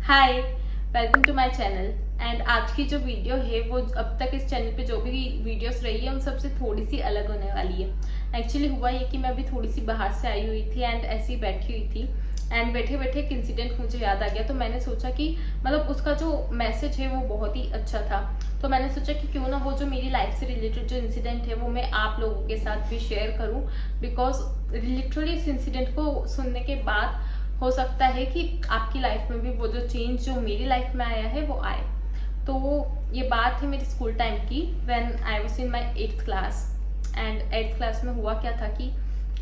Hi, welcome to my channel. And आज की जो वीडियो है वो अब तक इस चैनल पे जो भी वीडियोस रही है उन सबसे थोड़ी सी अलग होने वाली है। एक्चुअली हुआ ये कि मैं अभी थोड़ी सी बाहर से आई हुई थी एंड ऐसे ही बैठी हुई थी एंड बैठे बैठे एक इंसिडेंट मुझे याद आ गया। तो मैंने सोचा कि मतलब उसका जो मैसेज है वो बहुत ही अच्छा था। तो मैंने सोचा कि क्यों ना वो जो मेरी लाइफ से रिलेटेड जो इंसिडेंट है वो मैं आप लोगों के साथ भी शेयर करूँ, बिकॉज लिटरली इस इंसिडेंट को सुनने के बाद हो सकता है कि आपकी लाइफ में भी वो जो चेंज जो मेरी लाइफ में आया है वो आए। तो ये बात है मेरी स्कूल टाइम की, when I was in my 8th class. And 8th class में हुआ क्या था कि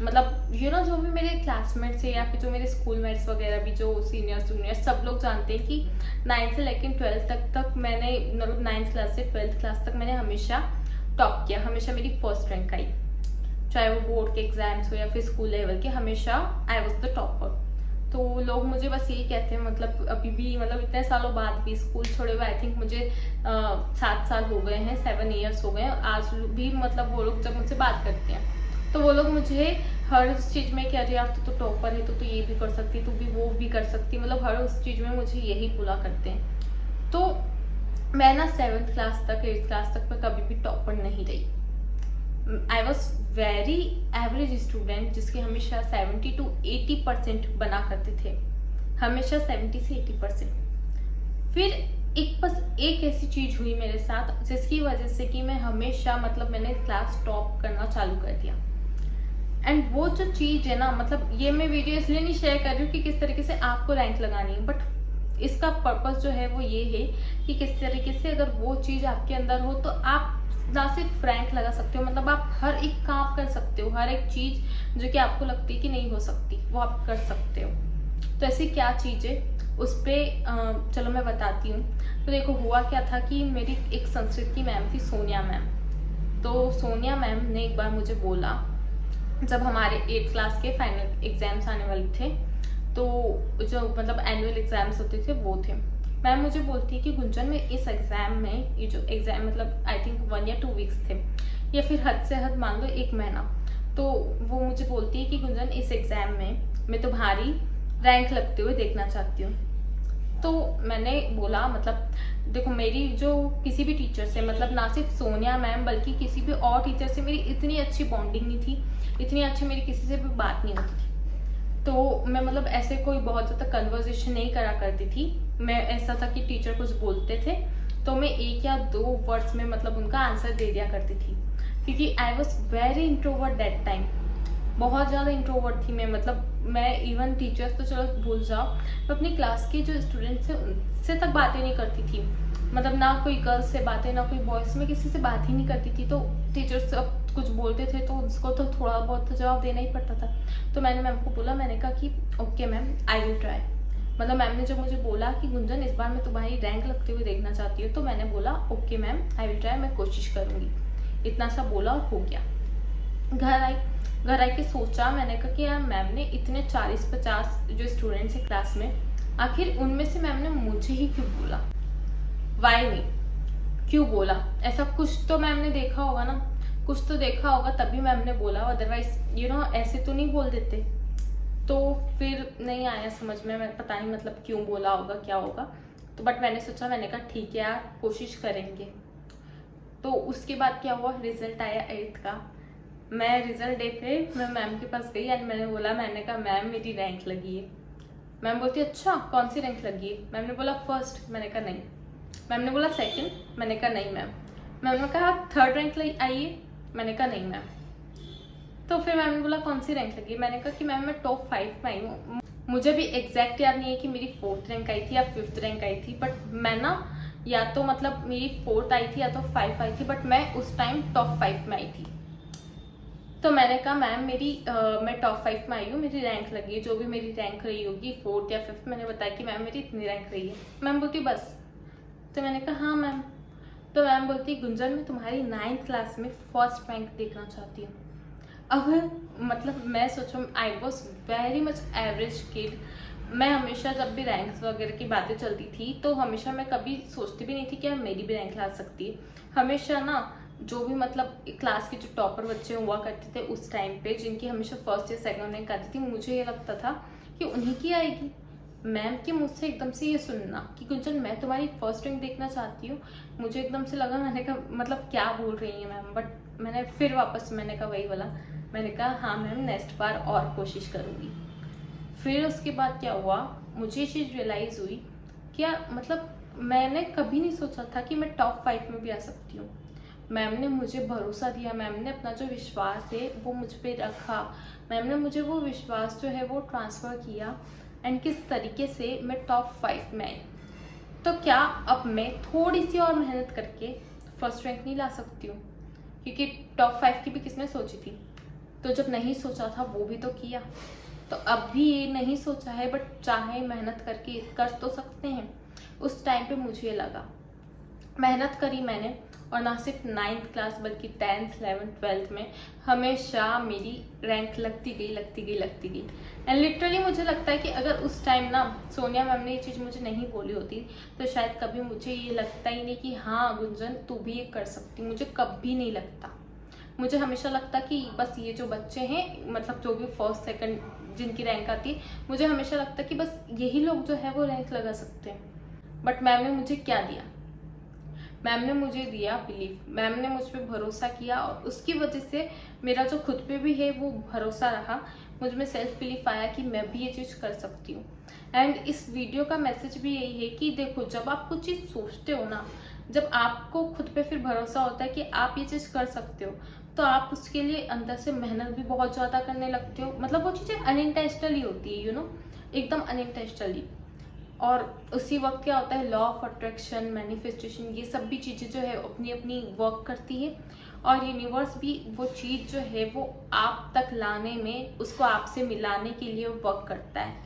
मतलब जो भी मेरे क्लासमेट्स है या फिर जो मेरे स्कूल मेट्स वगैरह भी जो सीनियर्स जूनियर्स सब लोग जानते हैं कि 9th से लेकर 12th तक मैंने मतलब 9th क्लास से 12th क्लास तक मैंने हमेशा टॉप किया। हमेशा मेरी फर्स्ट रैंक आई, चाहे वो बोर्ड के एग्जाम्स हो या फिर स्कूल लेवल के, हमेशा आई वॉज द टॉपर। तो लोग मुझे बस यही कहते हैं, मतलब अभी भी मतलब इतने सालों बाद भी स्कूल छोड़े हुए आई थिंक मुझे 7 साल हो गए हैं, 7 ईयर्स हो गए हैं आज भी। मतलब वो लोग जब मुझसे बात करते हैं तो वो लोग मुझे हर उस चीज़ में कि अरे यार तू तो टॉपर है, तो ये भी कर सकती, तू भी वो भी कर सकती, मतलब हर उस चीज़ में मुझे यही बोला करते हैं। तो मैं ना 7th क्लास तक 8th क्लास तक मैं कभी भी टॉपर नहीं रही। I was very average student जिसके हमेशा 70 to 80% बना करते थे, हमेशा 70 से 80%। फिर एक ऐसी चीज हुई मेरे साथ जिसकी वजह से कि मैं हमेशा मतलब मैंने क्लास टॉप करना चालू कर दिया। एंड वो जो चीज है ना, मतलब ये मैं वीडियो इसलिए नहीं शेयर कर रही हूँ कि किस तरीके से आपको रैंक लगानी है, बट इसका पर्पस जो है वो ये है कि किस तरीके से अगर वो चीज आपके अंदर हो तो आप ना सिर्फ रैंक लगा सकते हो, मतलब आप हर एक काम कर सकते हो, हर एक चीज जो कि आपको लगती है कि नहीं हो सकती वो आप कर सकते हो। तो ऐसी क्या चीज है उस पर चलो मैं बताती हूँ। तो देखो हुआ क्या था कि मेरी एक संस्कृत की मैम थी, सोनिया मैम। तो सोनिया मैम ने एक बार मुझे बोला, जब हमारे 8th क्लास के फाइनल एग्जाम्स आने वाले थे, तो जो मतलब एनुअल एग्जाम्स होते थे वो थे, मैम मुझे बोलती है कि गुंजन में इस एग्जाम में, ये जो एग्जाम मतलब आई थिंक 1 या 2 वीक्स थे या फिर हद से हद मान लो 1 महीना। तो वो मुझे बोलती है कि गुंजन इस एग्जाम में मैं तुम्हारी रैंक लगते हुए देखना चाहती हूँ। तो मैंने बोला मतलब देखो मेरी जो किसी भी टीचर से, मतलब ना सिर्फ सोनिया मैम बल्कि किसी भी और टीचर से मेरी इतनी अच्छी बॉन्डिंग नहीं थी, इतनी अच्छी मेरी किसी से भी बात नहीं होती थी। तो मैं मतलब ऐसे कोई बहुत ज़्यादा कन्वर्जेशन नहीं करा करती थी। मैं ऐसा था कि टीचर कुछ बोलते थे तो मैं 1 या 2 वर्ड्स में मतलब उनका आंसर दे दिया करती थी, क्योंकि I was very introvert that time. बहुत ज़्यादा इंट्रोवर्ट थी मैं, मतलब मैं इवन टीचर्स तो चलो भूल जाओ, मैं अपनी क्लास के जो स्टूडेंट्स हैं उनसे तक बातें नहीं करती थी। मतलब ना कोई गर्ल्स से बातें ना कोई बॉयज़, में किसी से बात ही नहीं करती थी। तो टीचर्स अब कुछ बोलते थे तो उसको तो थोड़ा बहुत तो जवाब देना ही पड़ता था। तो मैंने मैम को बोला, मैंने कहा कि okay ma'am I will try. मतलब मैम ने जब मुझे बोला कि गुंजन इस बार मैं तुम्हारी रैंक लगते हुए देखना चाहती हूँ, तो मैंने बोला okay ma'am I will try, मैं कोशिश करूँगी। इतना सा बोला और हो गया। घर आई के सोचा, मैंने कहा कि यार मैम ने इतने 40-50 जो स्टूडेंट्स हैं क्लास में, आखिर उनमें से मैम ने मुझे ही क्यों बोला, वाई मी, क्यों बोला? ऐसा कुछ तो मैम ने देखा होगा ना, कुछ तो देखा होगा तभी मैम ने बोला, अदरवाइज ऐसे तो नहीं बोल देते। तो फिर नहीं आया समझ में, मैं पता नहीं मतलब क्यों बोला होगा क्या होगा। तो बट मैंने सोचा, मैंने कहा ठीक है यार कोशिश करेंगे। तो उसके बाद क्या हुआ, रिजल्ट आया 8th का। मैं रिजल्ट डे पे मैं मैम के पास गई एंड मैंने बोला, मैंने कहा मैम मेरी रैंक लगी है। मैम बोलती अच्छा कौन सी रैंक लगी है? मैम ने बोला फर्स्ट, मैंने कहा नहीं। मैम ने बोला सेकंड, मैंने कहा नहीं मैम। मैम ने कहा 3rd रैंक आई है, मैंने कहा नहीं मैम। तो फिर मैम ने बोला कौन सी रैंक लगी? मैंने कहा कि मैम मैं टॉप 5 में आई हूँ। मुझे भी एग्जैक्ट याद नहीं है कि मेरी 4th रैंक आई थी या 5th रैंक आई थी, बट मैं ना या तो मतलब मेरी 4th आई थी या तो 5 आई थी, बट मैं उस टाइम टॉप 5 में आई थी। तो मैंने कहा मैम मैं टॉप 5 में आई हूँ, मेरी रैंक लगी है, जो भी मेरी रैंक रही होगी 4th या 5th, मैंने बताया कि मैम मेरी इतनी रैंक रही है। मैम बोलती बस? तो मैंने कहा हाँ मैम। तो मैम बोलती गुंजन मैं तुम्हारी 9th क्लास में फर्स्ट रैंक देखना चाहती हूँ। अब मतलब मैं सोचूँ, I was very much average kid. मैं हमेशा जब भी रैंक्स वगैरह की बातें चलती थी तो हमेशा मैं कभी सोचती भी नहीं थी कि यार मेरी भी रैंक ला सकती है। हमेशा ना जो भी मतलब क्लास के जो टॉपर बच्चे हुआ करते थे उस टाइम पे, जिनकी हमेशा फर्स्ट या सेकंड रैंक आती थी, मुझे ये लगता था कि उन्हीं की आएगी। मैम के मुझ से एकदम से ये सुनना कि गुंजन मैं तुम्हारी फर्स्ट रैंक देखना चाहती हूँ, मुझे एकदम से लगा, मैंने कहा मतलब क्या बोल रही हैं मैम, बट मैंने फिर वापस मैंने कहा वही वाला, मैंने कहा हाँ मैम नेक्स्ट बार और कोशिश करूँगी। फिर उसके बाद क्या हुआ, मुझे ये चीज़ रियलाइज़ हुई, क्या मतलब मैंने कभी नहीं सोचा था कि मैं टॉप 5 में भी आ सकती हूँ। मैम ने मुझे भरोसा दिया, मैम ने अपना जो विश्वास है वो मुझ पे रखा, मैम ने मुझे वो विश्वास जो है वो ट्रांसफ़र किया, एंड किस तरीके से मैं टॉप 5 में आई। तो क्या अब मैं थोड़ी सी और मेहनत करके फर्स्ट रैंक नहीं ला सकती हूँ? क्योंकि टॉप 5 की भी किसने सोची थी, तो जब नहीं सोचा था वो भी तो किया। तो अब भी ये नहीं सोचा है, बट चाहे मेहनत करके कर तो सकते हैं। उस टाइम पे मुझे लगा, मेहनत करी मैंने, और ना सिर्फ 9th क्लास बल्कि 10th 11th 12th में हमेशा मेरी रैंक लगती गई। एंड लिटरली मुझे लगता है कि अगर उस टाइम ना सोनिया मैम ने ये चीज़ मुझे नहीं बोली होती तो शायद कभी मुझे ये लगता ही नहीं कि हाँ गुंजन तू भी ये कर सकती। मुझे कभी नहीं लगता, मुझे हमेशा लगता कि बस ये जो बच्चे हैं, मतलब जो भी फर्स्ट सेकंड जिनकी रैंक आती है, मुझे हमेशा लगता कि बस यही लोग जो है वो रैंक लगा सकते हैं। बट मैम ने मुझे क्या दिया, मैम ने मुझे दिया बिलीफ, मैम ने मुझ पर भरोसा किया, और उसकी वजह से मेरा जो खुद पे भी है वो भरोसा रहा, मुझ में सेल्फ बिलीफ आया कि मैं भी ये चीज़ कर सकती हूँ। एंड इस वीडियो का मैसेज भी यही है कि देखो, जब आप कुछ चीज़ सोचते हो ना, जब आपको खुद पे फिर भरोसा होता है कि आप ये चीज़ कर सकते हो, तो आप उसके लिए अंदर से मेहनत भी बहुत ज़्यादा करने लगते हो। मतलब वो चीज़ें अनइंटेंशनली होती है, एकदम अनइंटेंशनली। और उसी वक्त क्या होता है, लॉ ऑफ अट्रैक्शन, मैनिफेस्टेशन, ये सब भी चीज़ें जो है अपनी अपनी वर्क करती है, और यूनिवर्स भी वो चीज़ जो है वो आप तक लाने में, उसको आपसे मिलाने के लिए वर्क करता है।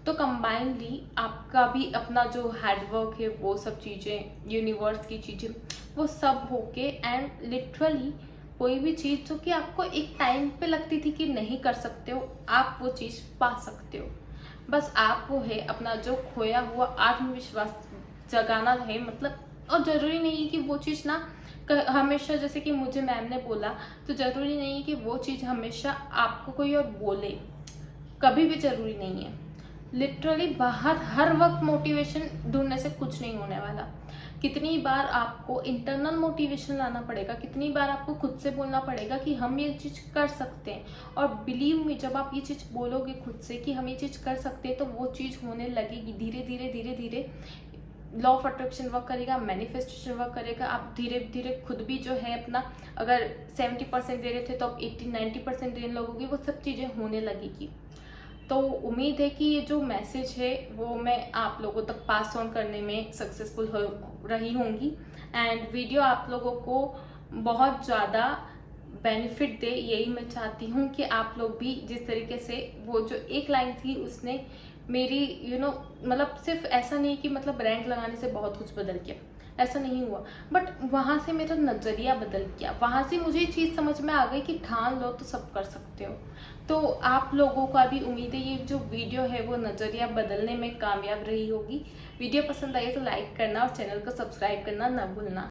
तो कंबाइनली आपका भी अपना जो हार्डवर्क है, वो सब चीज़ें, यूनिवर्स की चीज़ें, वो सब होके, एंड लिटरली कोई भी चीज़ जो कि आपको एक टाइम पे लगती थी कि नहीं कर सकते हो, आप वो चीज़ पा सकते हो। बस आपको है अपना जो खोया हुआ आत्मविश्वास जगाना है, मतलब। और ज़रूरी नहीं है कि वो चीज़ ना हमेशा, जैसे कि मुझे मैम ने बोला, तो ज़रूरी नहीं है कि वो चीज़ हमेशा आपको कोई और बोले, कभी भी ज़रूरी नहीं है। लिटरली बाहर हर वक्त मोटिवेशन ढूंढने से कुछ नहीं होने वाला। कितनी बार आपको इंटरनल मोटिवेशन लाना पड़ेगा, कितनी बार आपको खुद से बोलना पड़ेगा कि हम ये चीज़ कर सकते हैं। और बिलीव मी, जब आप ये चीज़ बोलोगे खुद से कि हम ये चीज़ कर सकते हैं, तो वो चीज़ होने लगेगी धीरे धीरे। लॉ ऑफ अट्रैक्शन वर्क करेगा, मैनिफेस्टेशन वर्क करेगा, आप धीरे धीरे खुद भी जो है अपना, अगर 70% दे रहे थे तो आप 80-90% देने लगोगे, वो सब चीज़ें होने लगेगी। तो उम्मीद है कि ये जो मैसेज है वो मैं आप लोगों तक पास ऑन करने में सक्सेसफुल हो रही होंगी, एंड वीडियो आप लोगों को बहुत ज़्यादा बेनिफिट दे, यही मैं चाहती हूँ कि आप लोग भी जिस तरीके से, वो जो एक लाइन थी उसने मेरी मतलब सिर्फ ऐसा नहीं कि मतलब रैंक लगाने से बहुत कुछ बदल गया, ऐसा नहीं हुआ, बट वहाँ से मेरा नज़रिया बदल गया। वहाँ से मुझे ये चीज़ समझ में आ गई कि ठान लो तो सब कर सकते हो। तो आप लोगों का भी उम्मीद है ये जो वीडियो है वो नज़रिया बदलने में कामयाब रही होगी। वीडियो पसंद आई तो लाइक करना और चैनल को सब्सक्राइब करना ना भूलना।